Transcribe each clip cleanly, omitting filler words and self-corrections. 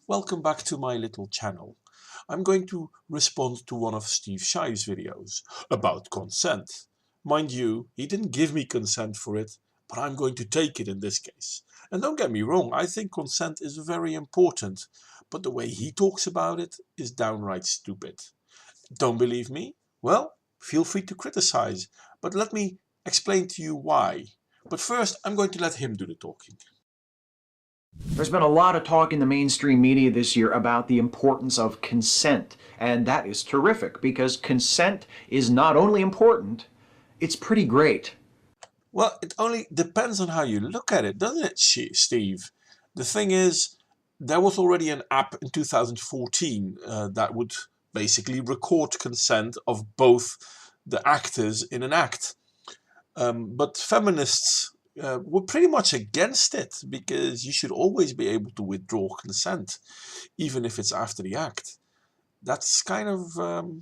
welcome back to my little channel. I'm going to respond to one of Steve Shives' videos about consent. Mind you, he didn't give me consent for it, but I'm going to take it in this case. And don't get me wrong, I think consent is very important, but the way he talks about it is downright stupid. Don't believe me? Well, feel free to criticize, but let me explain to you why. But first, I'm going to let him do the talking. There's been a lot of talk in the mainstream media this year about the importance of consent, and that is terrific because consent is not only important, it's pretty great. Well, it only depends on how you look at it, doesn't it, Steve? The thing is, there was already an app in 2014 that would basically record consent of both the actors in an act. But feminists were pretty much against it because you should always be able to withdraw consent, even if it's after the act. That's kind of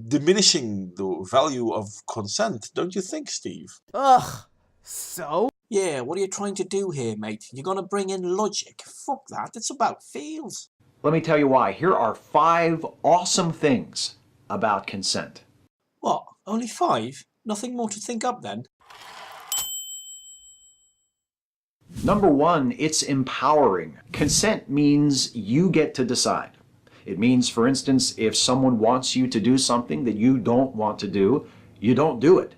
diminishing the value of consent, don't you think, Steve? Ugh, so? Yeah, what are you trying to do here, mate? You're gonna bring in logic? Fuck that, it's about feels. Let me tell you why. Here are 5 awesome things about consent. What, only 5? Nothing more to think up then? Number 1, it's empowering. Consent means you get to decide. It means, for instance, if someone wants you to do something that you don't want to do, you don't do it.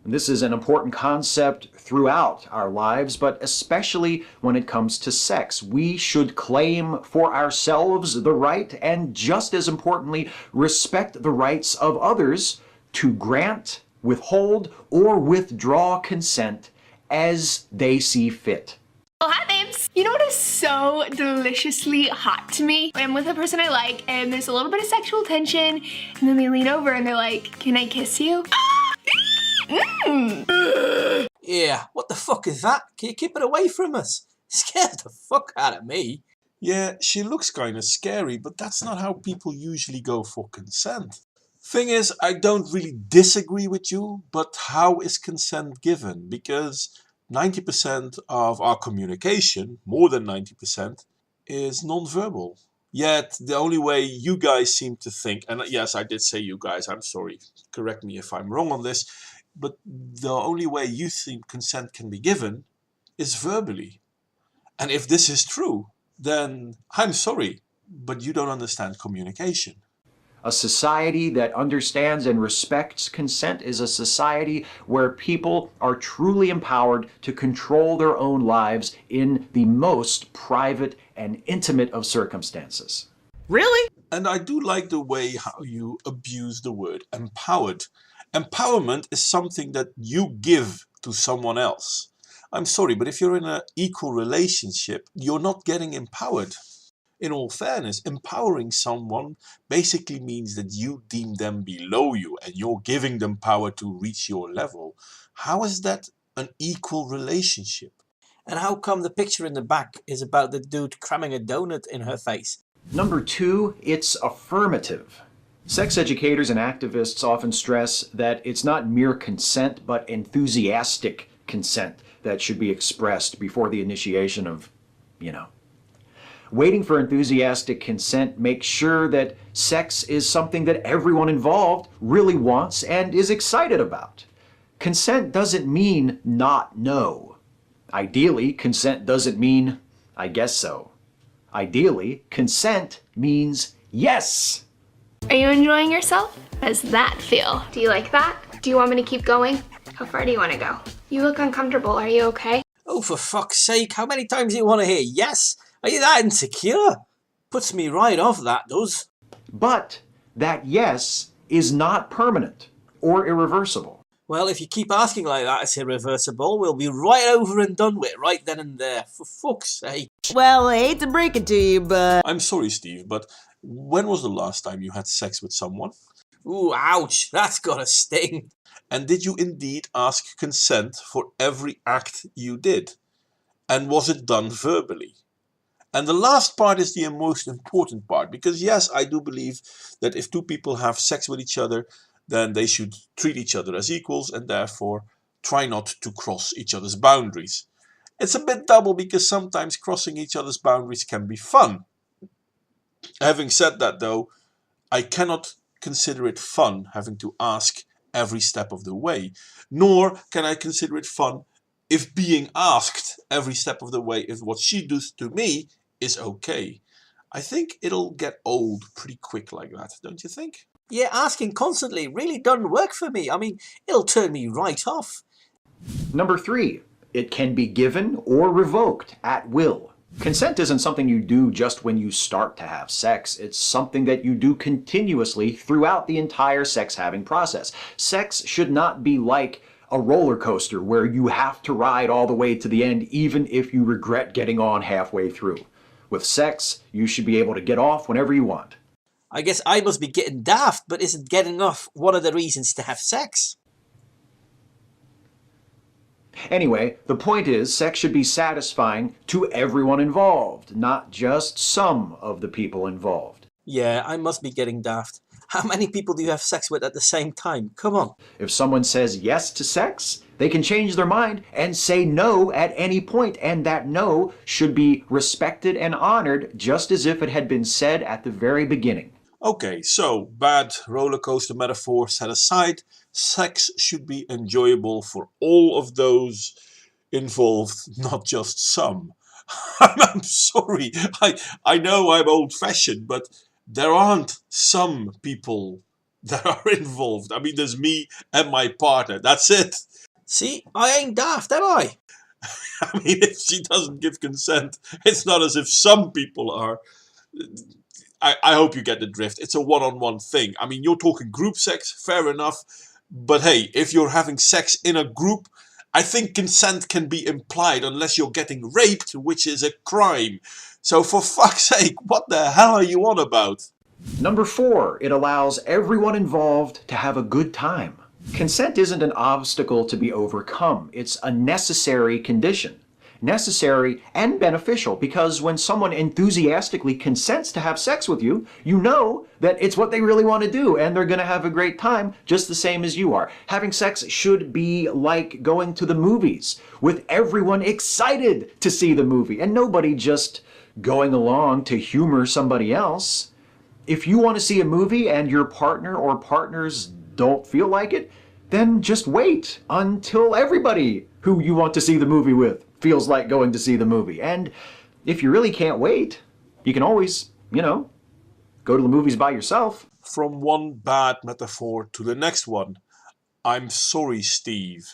And this is an important concept throughout our lives, but especially when it comes to sex. We should claim for ourselves the right, and just as importantly, respect the rights of others to grant, withhold, or withdraw consent as they see fit. Oh, hi babes! You know what is so deliciously hot to me? When I'm with a person I like and there's a little bit of sexual tension and then they lean over and they're like, can I kiss you? Yeah, what the fuck is that? Can you keep it away from us? It scares the fuck out of me. Yeah, she looks kinda scary, but that's not how people usually go for consent. Thing is, I don't really disagree with you, but how is consent given? Because 90% of our communication, more than 90%, is non-verbal. Yet the only way you guys seem to think, and yes, I did say you guys, I'm sorry, correct me if I'm wrong on this, but the only way you think consent can be given is verbally. And if this is true, then I'm sorry, but you don't understand communication. A society that understands and respects consent is a society where people are truly empowered to control their own lives in the most private and intimate of circumstances. Really? And I do like the way how you abuse the word empowered. Empowerment is something that you give to someone else. I'm sorry, but if you're in an equal relationship, you're not getting empowered. In all fairness, empowering someone basically means that you deem them below you and you're giving them power to reach your level. How is that an equal relationship? And how come the picture in the back is about the dude cramming a donut in her face? Number 2, it's affirmative. Sex educators and activists often stress that it's not mere consent, but enthusiastic consent that should be expressed before the initiation of, Waiting for enthusiastic consent makes sure that sex is something that everyone involved really wants and is excited about. Consent doesn't mean not no. Ideally, consent doesn't mean I guess so. Ideally, consent means yes. Are you enjoying yourself? How does that feel? Do you like that? Do you want me to keep going? How far do you want to go? You look uncomfortable. Are you okay? Oh, for fuck's sake, how many times do you want to hear yes? Are you that insecure? Puts me right off, that does. But that yes is not permanent or irreversible. Well, if you keep asking like that, it's irreversible. We'll be right over and done with right then and there. For fuck's sake. Well, I hate to break it to you, but... I'm sorry, Steve, but when was the last time you had sex with someone? Ooh, ouch, that's gotta sting. And did you indeed ask consent for every act you did? And was it done verbally? And the last part is the most important part, because yes, I do believe that if two people have sex with each other, then they should treat each other as equals and therefore try not to cross each other's boundaries. It's a bit double because sometimes crossing each other's boundaries can be fun. Having said that though, I cannot consider it fun having to ask every step of the way, nor can I consider it fun if being asked every step of the way if what she does to me is okay. I think it'll get old pretty quick like that, don't you think? Yeah, asking constantly really doesn't work for me. I mean, it'll turn me right off. Number 3, it can be given or revoked at will. Consent isn't something you do just when you start to have sex. It's something that you do continuously throughout the entire sex-having process. Sex should not be like a roller coaster where you have to ride all the way to the end even if you regret getting on halfway through. With sex, you should be able to get off whenever you want. I guess I must be getting daft, but isn't getting off one of the reasons to have sex? Anyway, the point is, sex should be satisfying to everyone involved, not just some of the people involved. Yeah, I must be getting daft. How many people do you have sex with at the same time? Come on. If someone says yes to sex, they can change their mind and say no at any point, and that no should be respected and honored just as if it had been said at the very beginning. Okay, so bad roller coaster metaphor set aside, sex should be enjoyable for all of those involved, not just some. I'm sorry, I know I'm old-fashioned, but there aren't some people that are involved. I mean, there's me and my partner, that's it. See, I ain't daft, am I? I mean, if she doesn't give consent, it's not as if some people are. I hope you get the drift. It's a one-on-one thing. I mean, you're talking group sex, fair enough. But hey, if you're having sex in a group, I think consent can be implied unless you're getting raped, which is a crime. So for fuck's sake, what the hell are you on about? Number 4, it allows everyone involved to have a good time. Consent isn't an obstacle to be overcome. It's a necessary condition. Necessary and beneficial, because when someone enthusiastically consents to have sex with you, you know that it's what they really want to do and they're going to have a great time just the same as you are. Having sex should be like going to the movies, with everyone excited to see the movie and nobody just going along to humor somebody else. If you want to see a movie and your partner or partners don't feel like it, then just wait until everybody who you want to see the movie with feels like going to see the movie. And if you really can't wait, you can always, go to the movies by yourself. From one bad metaphor to the next one. I'm sorry, Steve.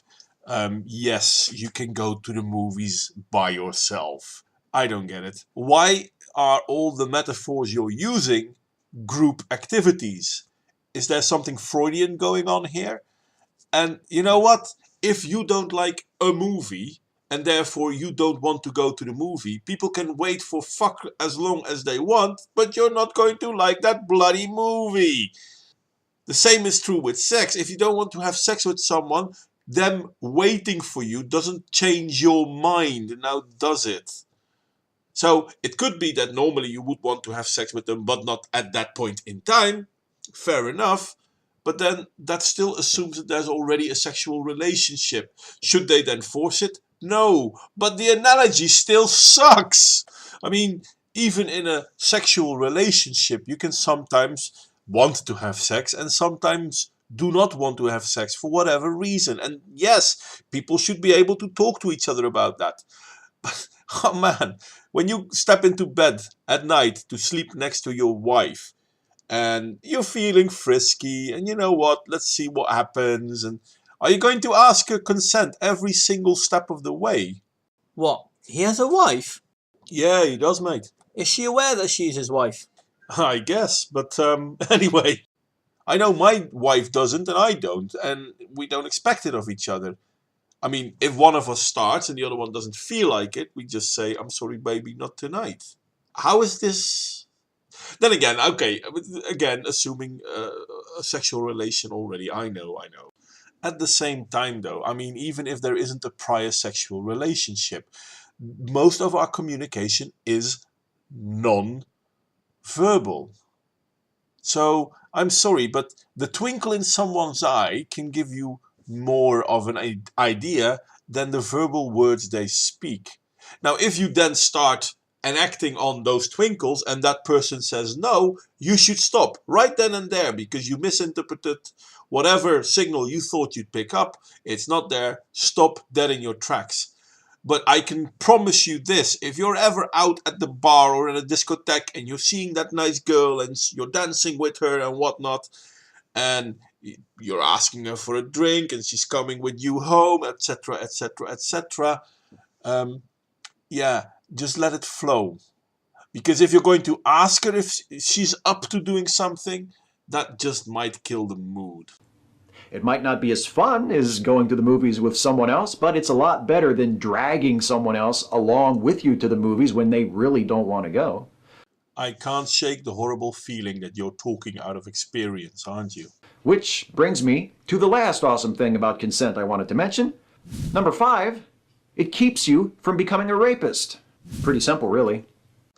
Yes, you can go to the movies by yourself. I don't get it. Why are all the metaphors you're using group activities? Is there something Freudian going on here? And you know what? If you don't like a movie, and therefore you don't want to go to the movie, people can wait for fuck as long as they want, but you're not going to like that bloody movie. The same is true with sex. If you don't want to have sex with someone, them waiting for you doesn't change your mind, now does it? So it could be that normally you would want to have sex with them, but not at that point in time. Fair enough. But then that still assumes that there's already a sexual relationship. Should they then force it? No, but the analogy still sucks. I mean, even in a sexual relationship, you can sometimes want to have sex and sometimes do not want to have sex for whatever reason. And yes, people should be able to talk to each other about that. But, oh man, when you step into bed at night to sleep next to your wife, and you're feeling frisky, and you know what, let's see what happens, and are you going to ask her consent every single step of the way? What, he has a wife? Yeah, he does, mate. Is she aware that she's his wife? I guess, but anyway, I know my wife doesn't and I don't, and we don't expect it of each other. I mean, if one of us starts and the other one doesn't feel like it, we just say, I'm sorry baby, not tonight. How is this? Then again, okay, again, assuming a sexual relation already, I know. At the same time though, I mean, even if there isn't a prior sexual relationship, most of our communication is non-verbal. So, I'm sorry, but the twinkle in someone's eye can give you more of an idea than the verbal words they speak. Now, if you then start enacting on those twinkles and that person says no, you should stop right then and there because you misinterpreted whatever signal you thought you'd pick up. It's not there. Stop dead in your tracks. But I can promise you this, if you're ever out at the bar or in a discotheque and you're seeing that nice girl and you're dancing with her and whatnot, and you're asking her for a drink and she's coming with you home, etc., etc., etc., yeah, just let it flow. Because if you're going to ask her if she's up to doing something, that just might kill the mood. It might not be as fun as going to the movies with someone else, but it's a lot better than dragging someone else along with you to the movies when they really don't want to go. I can't shake the horrible feeling that you're talking out of experience, aren't you? Which brings me to the last awesome thing about consent I wanted to mention. Number 5, it keeps you from becoming a rapist. Pretty simple, really.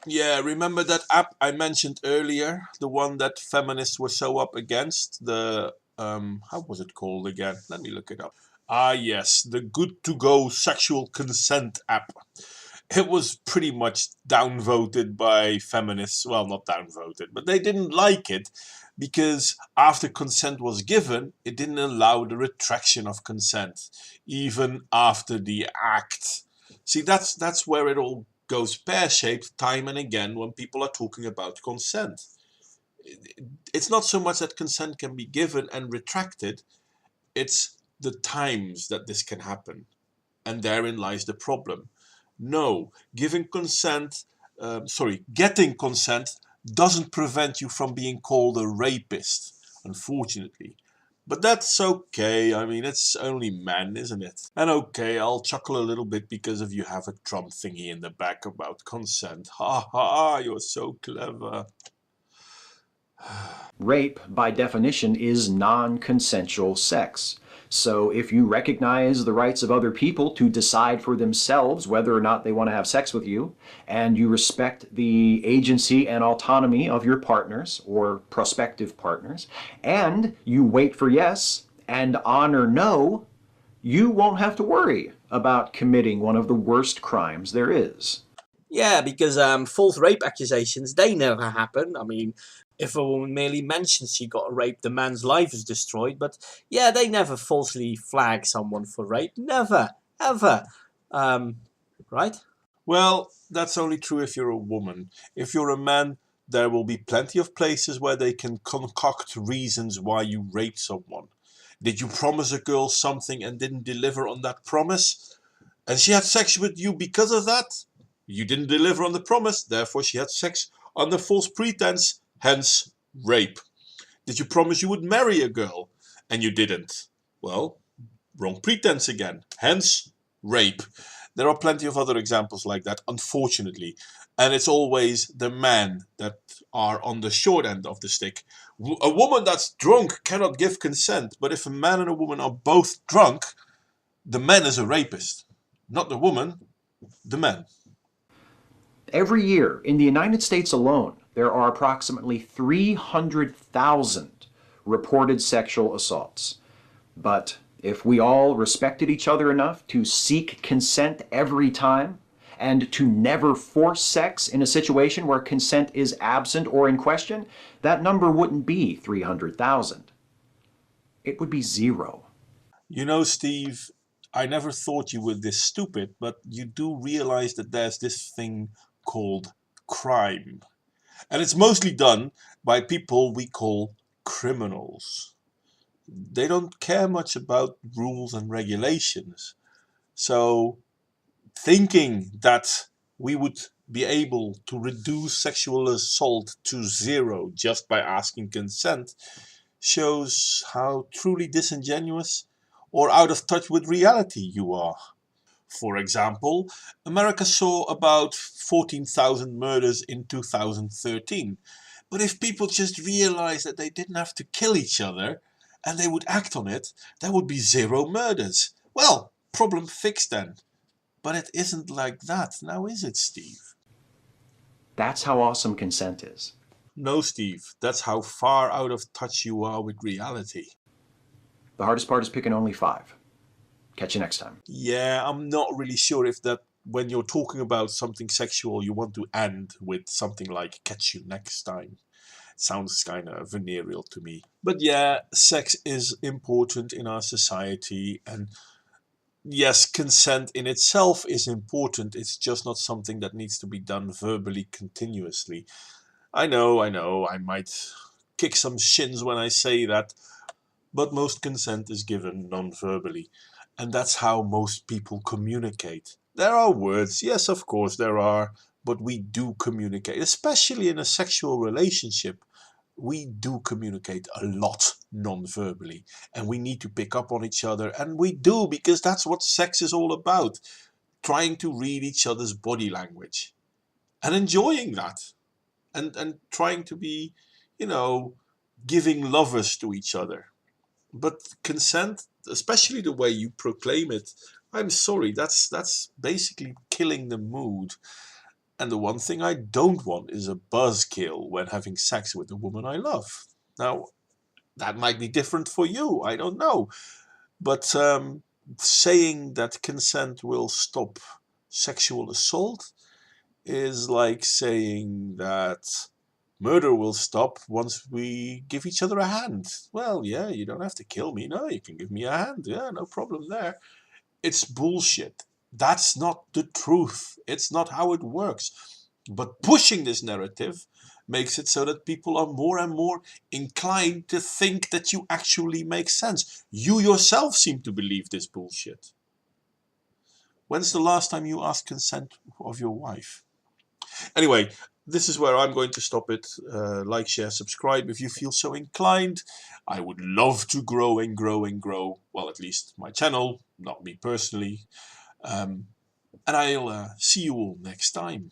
Yeah, remember that app I mentioned earlier? The one that feminists were so up against? The, how was it called again? Let me look it up. Ah, yes, the Good to Go sexual consent app. It was pretty much downvoted by feminists. Well, not downvoted, but they didn't like it because after consent was given, it didn't allow the retraction of consent, even after the act. See, that's where it all goes pear-shaped time and again when people are talking about consent. It's not so much that consent can be given and retracted, it's the times that this can happen. And therein lies the problem. No, getting consent doesn't prevent you from being called a rapist, unfortunately. But that's okay, I mean, it's only men, isn't it? And okay, I'll chuckle a little bit because of you have a Trump thingy in the back about consent. Ha ha, you're so clever. Rape, by definition, is non-consensual sex. So if you recognize the rights of other people to decide for themselves whether or not they want to have sex with you, and you respect the agency and autonomy of your partners or prospective partners, and you wait for yes and honor no, you won't have to worry about committing one of the worst crimes there is. Yeah, because false rape accusations, they never happen. I mean, if a woman merely mentions she got raped, the man's life is destroyed. But yeah, they never falsely flag someone for rape. Never, ever. Right? Well, that's only true if you're a woman. If you're a man, there will be plenty of places where they can concoct reasons why you raped someone. Did you promise a girl something and didn't deliver on that promise? And she had sex with you because of that? You didn't deliver on the promise, therefore she had sex under false pretense, hence rape. Did you promise you would marry a girl and you didn't? Well, wrong pretense again, hence rape. There are plenty of other examples like that, unfortunately. And it's always the men that are on the short end of the stick. A woman that's drunk cannot give consent, but if a man and a woman are both drunk, the man is a rapist. Not the woman, the man. Every year in the United States alone, there are approximately 300,000 reported sexual assaults. But if we all respected each other enough to seek consent every time, and to never force sex in a situation where consent is absent or in question, that number wouldn't be 300,000. It would be 0. You know, Steve, I never thought you were this stupid, but you do realize that there's this thing called crime. And it's mostly done by people we call criminals. They don't care much about rules and regulations. So thinking that we would be able to reduce sexual assault to 0 just by asking consent shows how truly disingenuous or out of touch with reality you are. For example, America saw about 14,000 murders in 2013. But if people just realized that they didn't have to kill each other and they would act on it, there would be 0 murders. Well, problem fixed then. But it isn't like that, now is it, Steve? That's how awesome consent is. No, Steve, that's how far out of touch you are with reality. The hardest part is picking only 5. Catch you next time. Yeah, I'm not really sure if that when you're talking about something sexual, you want to end with something like catch you next time. It sounds kind of venereal to me. But yeah, sex is important in our society, and yes, consent in itself is important. It's just not something that needs to be done verbally continuously. I know, I might kick some shins when I say that, but most consent is given non-verbally. And that's how most people communicate. There are words, yes, of course there are, but we do communicate, especially in a sexual relationship. We do communicate a lot non-verbally, and we need to pick up on each other, and we do, because that's what sex is all about. Trying to read each other's body language and enjoying that, and trying to be, you know, giving lovers to each other. But consent, especially the way you proclaim it, I'm sorry, that's basically killing the mood. And the one thing I don't want is a buzzkill when having sex with the woman I love. Now, that might be different for you, I don't know. But saying that consent will stop sexual assault is like saying that murder will stop once we give each other a hand. Well, yeah, you don't have to kill me. No, you can give me a hand. Yeah, no problem there. It's bullshit. That's not the truth. It's not how it works. But pushing this narrative makes it so that people are more and more inclined to think that you actually make sense. You yourself seem to believe this bullshit. When's the last time you asked consent of your wife? Anyway, this is where I'm going to stop it. Like, share, subscribe if you feel so inclined. I would love to grow and grow and grow. Well, at least my channel, not me personally. And I'll see you all next time.